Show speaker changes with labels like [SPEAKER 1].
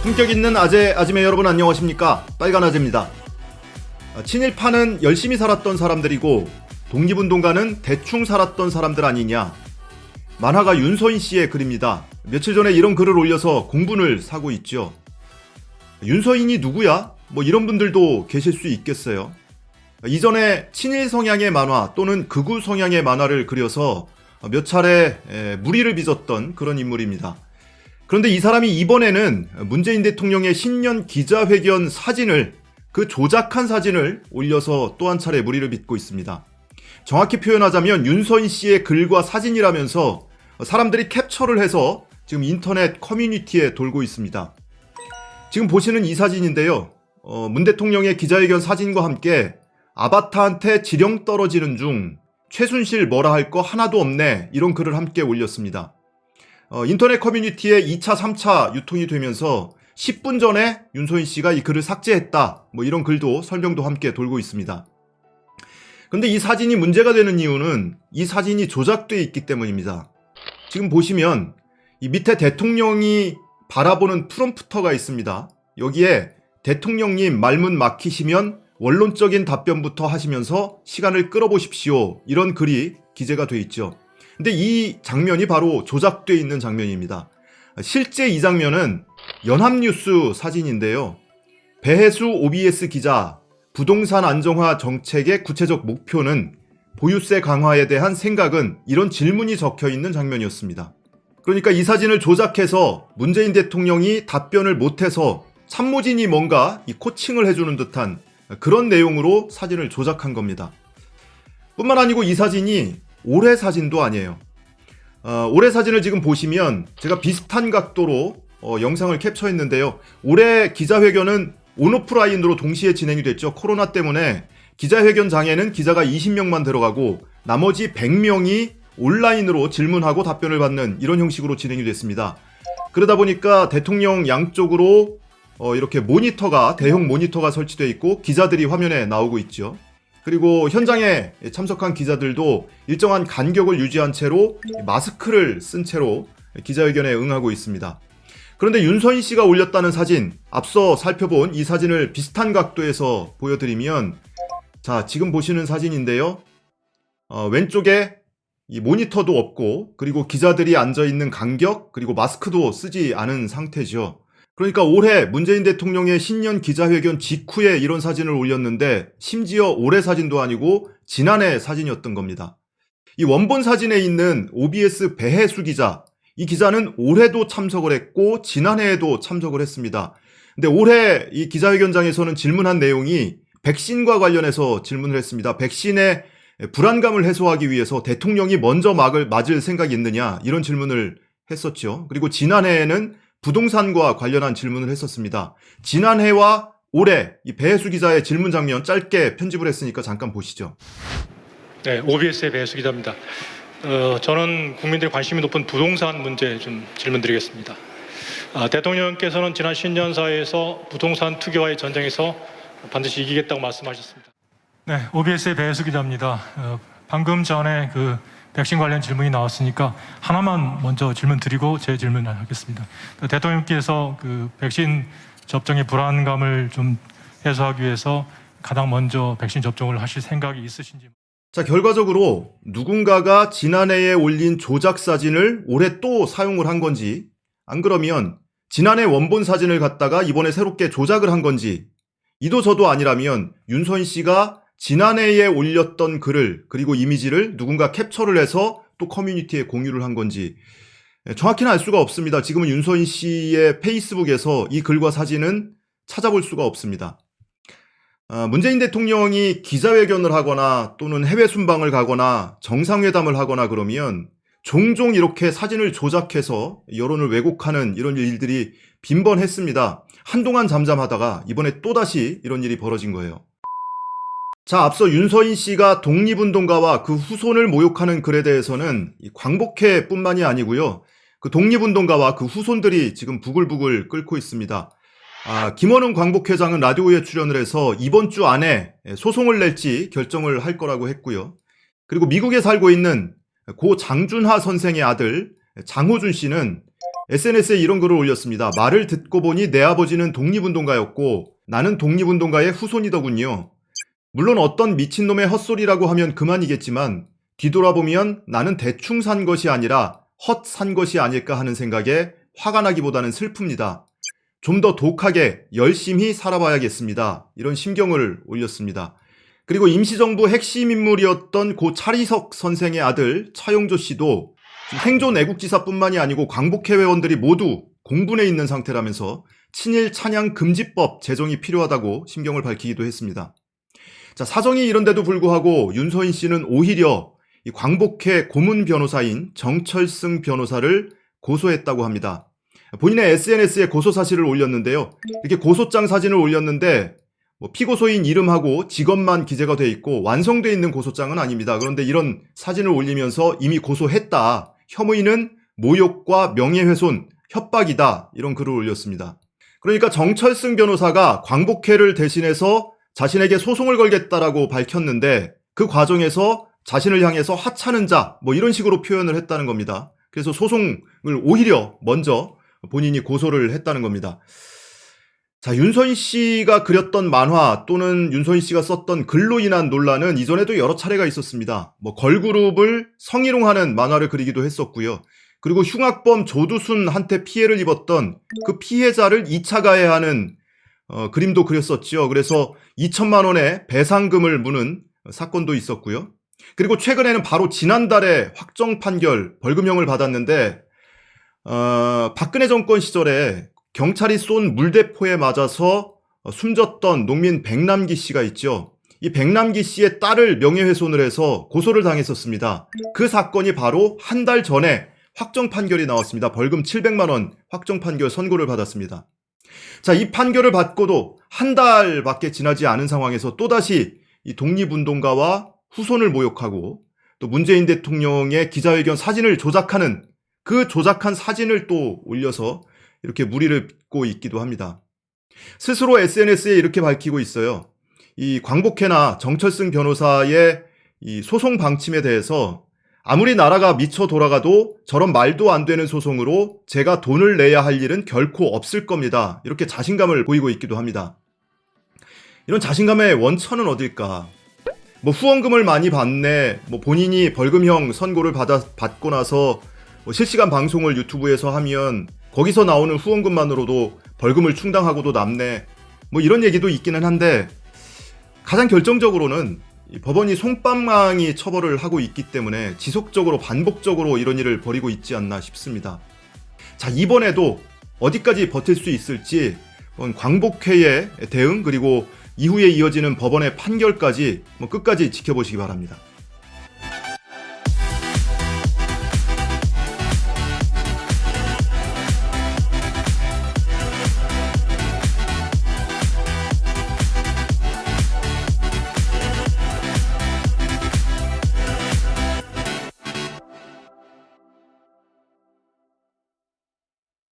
[SPEAKER 1] 품격 있는 아재, 아지매 여러분 안녕하십니까? 빨간 아재입니다. 친일파는 열심히 살았던 사람들이고 독립운동가는 대충 살았던 사람들 아니냐. 만화가 윤서인 씨의 글입니다. 며칠 전에 이런 글을 올려서 공분을 사고 있죠. 윤서인이 누구야? 뭐 이런 분들도 계실 수 있겠어요. 이전에 친일 성향의 만화 또는 극우 성향의 만화를 그려서 몇 차례 무리를 빚었던 그런 인물입니다. 그런데 이 사람이 이번에는 문재인 대통령의 신년 기자회견 사진을, 그 조작한 사진을 올려서 또 한 차례 무리를 빚고 있습니다. 정확히 표현하자면 윤서인 씨의 글과 사진이라면서 사람들이 캡처를 해서 지금 인터넷 커뮤니티에 돌고 있습니다. 지금 보시는 이 사진인데요. 문 대통령의 기자회견 사진과 함께 아바타한테 지령 떨어지는 중 최순실 뭐라 할 거 하나도 없네, 이런 글을 함께 올렸습니다. 인터넷 커뮤니티에 2차, 3차 유통이 되면서 10분 전에 윤서인 씨가 이 글을 삭제했다, 뭐 이런 글도 설명도 함께 돌고 있습니다. 근데 이 사진이 문제가 되는 이유는 이 사진이 조작되어 있기 때문입니다. 지금 보시면 이 밑에 대통령이 바라보는 프롬프터가 있습니다. 여기에 대통령님 말문 막히시면 원론적인 답변부터 하시면서 시간을 끌어보십시오, 이런 글이 기재가 돼 있죠. 근데 이 장면이 바로 조작되어 있는 장면입니다. 실제 이 장면은 연합뉴스 사진인데요. 배혜수 OBS 기자, 부동산 안정화 정책의 구체적 목표는, 보유세 강화에 대한 생각은, 이런 질문이 적혀 있는 장면이었습니다. 그러니까 이 사진을 조작해서 문재인 대통령이 답변을 못해서 참모진이 뭔가 이 코칭을 해주는 듯한 그런 내용으로 사진을 조작한 겁니다. 뿐만 아니고 이 사진이 올해 사진도 아니에요. 올해 사진을 지금 보시면 제가 비슷한 각도로 영상을 캡처했는데요. 올해 기자회견은 온오프라인으로 동시에 진행이 됐죠. 코로나 때문에 기자회견장에는 기자가 20명만 들어가고 나머지 100명이 온라인으로 질문하고 답변을 받는 이런 형식으로 진행이 됐습니다. 그러다 보니까 대통령 양쪽으로 이렇게 모니터가, 대형 모니터가 설치되어 있고 기자들이 화면에 나오고 있죠. 그리고 현장에 참석한 기자들도 일정한 간격을 유지한 채로 마스크를 쓴 채로 기자회견에 응하고 있습니다. 그런데 윤서인 씨가 올렸다는 사진, 앞서 살펴본 이 사진을 비슷한 각도에서 보여드리면, 자, 지금 보시는 사진인데요. 왼쪽에 이 모니터도 없고, 그리고 기자들이 앉아있는 간격, 그리고 마스크도 쓰지 않은 상태죠. 그러니까 올해 문재인 대통령의 신년 기자회견 직후에 이런 사진을 올렸는데, 심지어 올해 사진도 아니고 지난해 사진이었던 겁니다. 이 원본 사진에 있는 OBS 배혜수 기자, 이 기자는 올해도 참석을 했고 지난해에도 참석을 했습니다. 근데 올해 이 기자회견장에서는 질문한 내용이 백신과 관련해서 질문을 했습니다. 백신의 불안감을 해소하기 위해서 대통령이 먼저 맞을 생각이 있느냐, 이런 질문을 했었죠. 그리고 지난해에는 부동산과 관련한 질문을 했었습니다. 지난해와 올해 이 배혜수 기자의 질문 장면 짧게 편집을 했으니까 잠깐 보시죠.
[SPEAKER 2] 네, OBS의 배혜수 기자입니다. 저는 국민들이 관심이 높은 부동산 문제 좀 질문드리겠습니다. 대통령께서는 지난 신년사에서 부동산 투기와의 전쟁에서 반드시 이기겠다고 말씀하셨습니다.
[SPEAKER 3] 네, OBS의 배혜수 기자입니다. 방금 전에 그 백신 관련 질문이 나왔으니까 하나만 먼저 질문 드리고 제 질문을 하겠습니다. 대통령께서 그 백신 접종의 불안감을 좀 해소하기 위해서 가장 먼저 백신 접종을 하실 생각이 있으신지.
[SPEAKER 1] 자, 결과적으로 누군가가 지난해에 올린 조작 사진을 올해 또 사용을 한 건지, 안 그러면 지난해 원본 사진을 갖다가 이번에 새롭게 조작을 한 건지, 이도 저도 아니라면 윤서인 씨가 지난해에 올렸던 글을, 그리고 이미지를 누군가 캡처를 해서 또 커뮤니티에 공유를 한 건지 정확히는 알 수가 없습니다. 지금은 윤서인 씨의 페이스북에서 이 글과 사진은 찾아볼 수가 없습니다. 문재인 대통령이 기자회견을 하거나 또는 해외 순방을 가거나 정상회담을 하거나 그러면 종종 이렇게 사진을 조작해서 여론을 왜곡하는 이런 일들이 빈번했습니다. 한동안 잠잠하다가 이번에 또다시 이런 일이 벌어진 거예요. 자, 앞서 윤서인 씨가 독립운동가와 그 후손을 모욕하는 글에 대해서는 광복회 뿐만이 아니고요. 그 독립운동가와 그 후손들이 지금 부글부글 끓고 있습니다. 김원훈 광복회장은 라디오에 출연을 해서 이번 주 안에 소송을 낼지 결정을 할 거라고 했고요. 그리고 미국에 살고 있는 고 장준하 선생의 아들 장호준 씨는 SNS에 이런 글을 올렸습니다. 말을 듣고 보니 내 아버지는 독립운동가였고 나는 독립운동가의 후손이더군요. 물론 어떤 미친놈의 헛소리라고 하면 그만이겠지만 뒤돌아보면 나는 대충 산 것이 아니라 헛 산 것이 아닐까 하는 생각에 화가 나기보다는 슬픕니다. 좀 더 독하게 열심히 살아봐야겠습니다. 이런 심경을 올렸습니다. 그리고 임시정부 핵심 인물이었던 고 차리석 선생의 아들 차용조 씨도 행존 애국지사뿐만이 아니고 광복회 회원들이 모두 공분해 있는 상태라면서 친일 찬양 금지법 제정이 필요하다고 심경을 밝히기도 했습니다. 자, 사정이 이런데도 불구하고 윤서인 씨는 오히려 이 광복회 고문 변호사인 정철승 변호사를 고소했다고 합니다. 본인의 SNS에 고소 사실을 올렸는데요. 이렇게 고소장 사진을 올렸는데 피고소인 이름하고 직업만 기재가 돼 있고 완성돼 있는 고소장은 아닙니다. 그런데 이런 사진을 올리면서 이미 고소했다. 혐의는 모욕과 명예훼손, 협박이다. 이런 글을 올렸습니다. 그러니까 정철승 변호사가 광복회를 대신해서 자신에게 소송을 걸겠다라고 밝혔는데 그 과정에서 자신을 향해서 하찮은 자, 이런 식으로 표현을 했다는 겁니다. 그래서 소송을 오히려 먼저 본인이 고소를 했다는 겁니다. 자, 윤서인 씨가 그렸던 만화 또는 윤서인 씨가 썼던 글로 인한 논란은 이전에도 여러 차례가 있었습니다. 걸그룹을 성희롱하는 만화를 그리기도 했었고요. 그리고 흉악범 조두순한테 피해를 입었던 그 피해자를 2차 가해하는 그림도 그렸었지요. 그래서 2천만 원의 배상금을 무는 사건도 있었고요. 그리고 최근에는 바로 지난달에 확정 판결 벌금형을 받았는데 박근혜 정권 시절에 경찰이 쏜 물대포에 맞아서 숨졌던 농민 백남기 씨가 있죠. 이 백남기 씨의 딸을 명예훼손을 해서 고소를 당했었습니다. 그 사건이 바로 한 달 전에 확정 판결이 나왔습니다. 벌금 700만 원 확정 판결 선고를 받았습니다. 자, 이 판결을 받고도 한 달밖에 지나지 않은 상황에서 또다시 이 독립운동가와 후손을 모욕하고 또 문재인 대통령의 기자회견 사진을 조작하는 그 조작한 사진을 또 올려서 이렇게 무리를 빚고 있기도 합니다. 스스로 SNS에 이렇게 밝히고 있어요. 이 광복회나 정철승 변호사의 이 소송 방침에 대해서 아무리 나라가 미쳐 돌아가도 저런 말도 안 되는 소송으로 제가 돈을 내야 할 일은 결코 없을 겁니다. 이렇게 자신감을 보이고 있기도 합니다. 이런 자신감의 원천은 어딜까? 후원금을 많이 받네, 본인이 벌금형 선고를 받고 나서 실시간 방송을 유튜브에서 하면 거기서 나오는 후원금만으로도 벌금을 충당하고도 남네, 이런 얘기도 있기는 한데 가장 결정적으로는 법원이 솜방망이 처벌을 하고 있기 때문에 지속적으로 반복적으로 이런 일을 벌이고 있지 않나 싶습니다. 자, 이번에도 어디까지 버틸 수 있을지 광복회의 대응 그리고 이후에 이어지는 법원의 판결까지 끝까지 지켜보시기 바랍니다.